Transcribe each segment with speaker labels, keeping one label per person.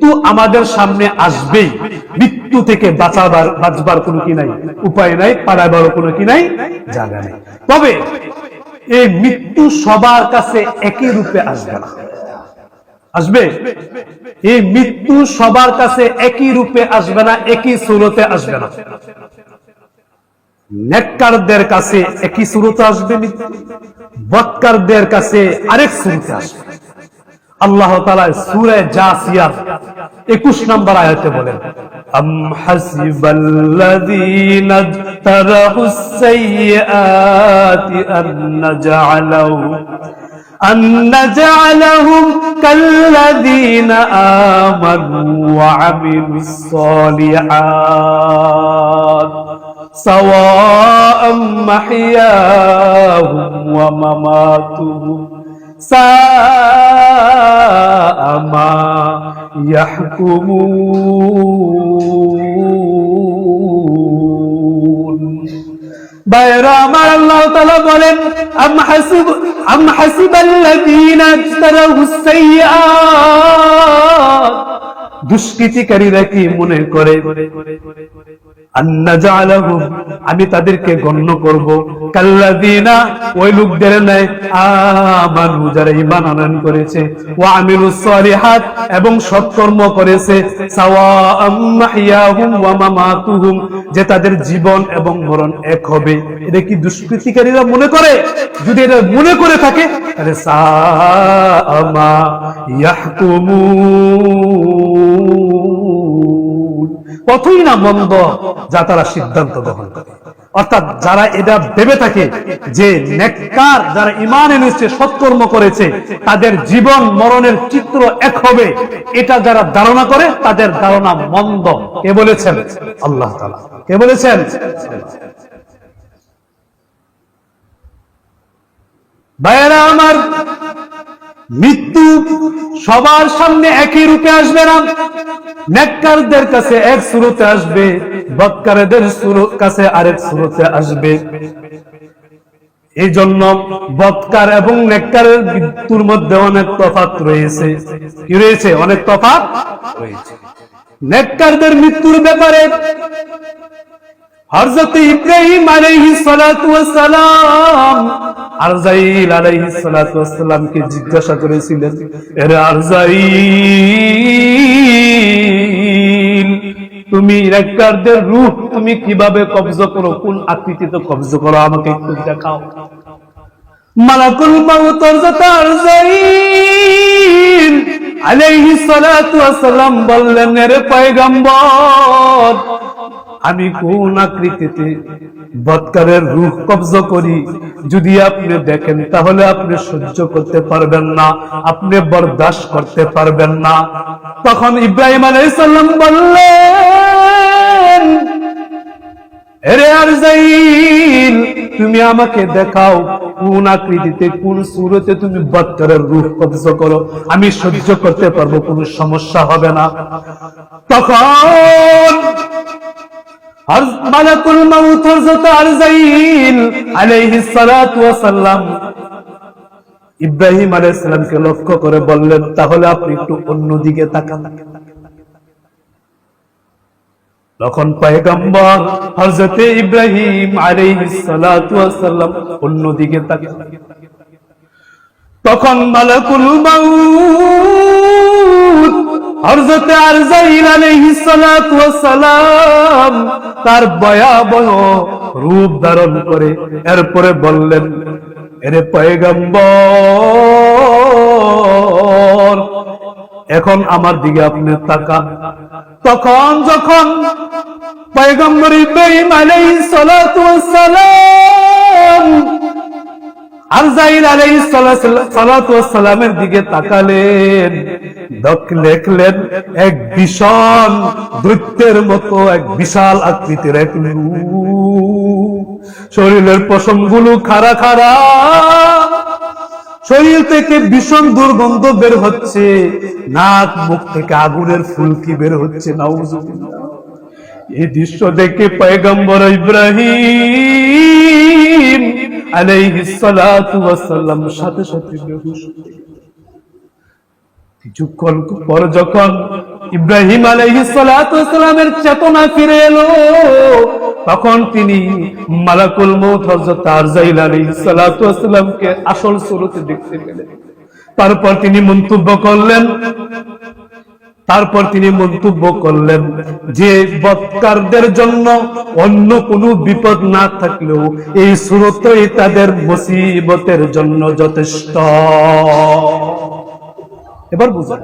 Speaker 1: মৃত্যু আমাদের সামনে আসবেই, মৃত্যু থেকে বাঁচবার কোনো কি নাই, উপায় নাই, পালাবার কোনো কি নাই, জায়গা নেই। তবে এই মৃত্যু সবার কাছে একই রূপে আসবে না। আসবে? এই মৃত্যু সবার কাছে একই রূপে আসবে না, একই সুরতে আসবে না। নেককারদের কাছে একই সুরতে আসবে মৃত্যু, বদকারদের কাছে আরেক সুরতে আসবে। আল্লাহ তাআলা সূরা জাসিয়া 21 নম্বর আয়াতে বলেন, আম হাসিবাল্লাযীনা তারাহুস সাইয়্যাতি أن نجعلهم كالذين آمنوا وعملوا الصالحات سواء محياهم ومماتهم ساء ما يحكمون। বাইরা আমার আল্লাহ তাআলা বলেন, আম হাসিবাল্লাযীনা ইজতারাহুস সাইয়্যাত, দুষ্কৃতিকারীরা কি মনে করে আন্নাজালাহুম, আমি তাদেরকে গণ্য করব, কাল্লাযীনা, ওই লোকদের ন্যায়, আমানু, যারা ঈমান আনয়ন করেছে, ওয়া আমিলুস সালিহাত, এবং সৎকর্ম করেছে, সাওয়াআম মাহইয়াহুম ওয়া মামাতুহুম, যে তাদের জীবন এবং মরণ এক হবে। এটা কি দুষ্কৃতিকারীরা মনে করে? যদি এটা মনে করে থাকে তাহলে সাআ মা ইয়াহকুমুন, কতই না মন্দ যা তারা সিদ্ধান্ত গ্রহণ করে। অর্থাৎ যারা এটা ভেবে থাকে যে নেককার, যারা ঈমান এনেছে, সৎকর্ম করেছে, তাদের জীবন মরণের চিত্র এক হবে, এটা যারা ধারণা করে তাদের ধারণা মন্দ। কে বলেছেন? আল্লাহ তাআলা। কে বলেছেন? ভাইয়েরা আমার, মৃত্যু সবার সামনে একই রূপে আসবে না। নেককারদের কাছে এক সুরতে আসবে, বদকারদের কাছে আরেক সুরতে আসবে। এই জন্য বদকার এবং নেককারের মৃত্যুর মধ্যে অনেক তফাৎ রয়েছে। কি রয়েছে? অনেক তফাৎ রয়েছে। নেককারদের মৃত্যুর ব্যাপারে হযরত ইব্রাহিম আলাইহিস সালাতু ওয়াস সালাম আরজাইল আলাইহিস সালাতু ওয়াস সালামকে জিজ্ঞাসা করেছিলেন, এরে আরজাইল, তুমি নেককারদের রূহ তুমি কিভাবে কবজা করো, কোন আকৃতিতে কবজা করো, আমাকে একটু দেখাও। মালাকুল মাউত হযরত আরজাইল আলাইহিস সালাতু ওয়াস সালাম বললেন, এরে পয়গম্বর, আমি কোন আকৃতিতে বদকারের রূহ কবজা করি, যদি আপনি দেখেন তাহলে আপনি সহ্য করতে পারবেন না, আপনি বরদাস্ত করতে পারবেন না। তখন ইব্রাহিম আলাইহিস সালাম বললেন, এরে আরজাইল, তুমি আমাকে দেখাও কোন আকৃতিতে, কোন সূরতে তুমি বদকারের রূহ কবজা করো, আমি সহ্য করতে পারবো, কোনো সমস্যা হবে না। তখন মালাকুল মাউত হযরত আরজাইল আলাইহিস সালাতু ওয়াস সালাম ইব্রাহিম আলাইহিস সালামকে লক্ষ্য করে বললেন, তাহলে আপনি একটু অন্যদিকে তাকান। তখন পয়গম্বর হযরত ইব্রাহিম আলাইহিস সালাতু ওয়াস সালাম অন্যদিকে তাকান। তখন মালাকুল মাউত হযরত আরজাইল আলাইহিস সালাতু ওয়াস সালাম তার ভয়াবহ রূপ ধারণ করে এরপরে বললেন, এরে পয়গম্বর, এখন আমার দিকে আপনি তাকান। তখন যখন পয়গম্বর ইব্রাহিম আলাইহিস সালাতু ওয়াস সালাম আরজাইল আলাইহিস সালাতু ওয়াস সালামের দিকে তাকালেন, দেখলেন এক ভীষণ দৈত্যের মতো এক বিশাল আকৃতির এক রূপ, শরীরের পশমগুলো খাড়া খাড়া, শরীর থেকে ভীষণ দুর্গন্ধ বের হচ্ছে, নাক মুখ থেকে আগুনের ফুলকি বের হচ্ছে। নাউজুবিল্লাহ। এই দৃশ্য দেখে পয়গম্বর ইব্রাহিম আলাইহিস সালাতু ওয়াস সালাম সাথে সাথে বেহুশ। কিছুক্ষণ পর যখন ইব্রাহিম আলাইহিস সালাতু ওয়াস সালামের চেতনা ফিরে এলো, তখন তিনি মালাকুল মউত হযরত আরজাইল আলাইহিস সালাতু ওয়াস সালামকে আসল সুরতে দেখতে পেলেন। তারপর তিনি মন্তব্য করলেন যে বৎকারদের জন্য অন্য কোনো বিপদ না থাকলেও এই সূরতই তাদের মুসিবতের জন্য যথেষ্ট। এবার বুঝুন,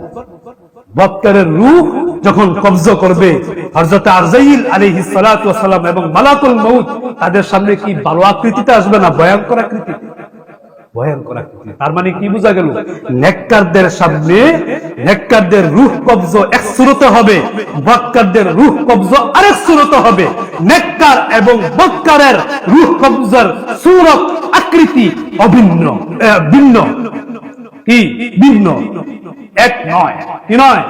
Speaker 1: বৎকারের রূহ যখন কবজা করবে হযরত আরজাইল আলাইহিস সালাতু ওয়াস সালাম এবং মালাকুল মউত, তাদের সামনে কি ভালো আকৃতিতে আসবে না ভয়ঙ্কর আকৃতি? ভয়ঙ্কর আকৃতি। তার মানে কি বোঝা গেল? নেককারদের সামনে নেককারদের রূহ কবজ এক সূরতে হবে, বৎকারদের রূহ কবজ আরেক সূরতে হবে। নেককার এবং বৎকারের রূহ কবজার সূরত আকৃতি অভিন্ন, ভিন্ন, কি ভিন্ন, এক নয়, কি নয়?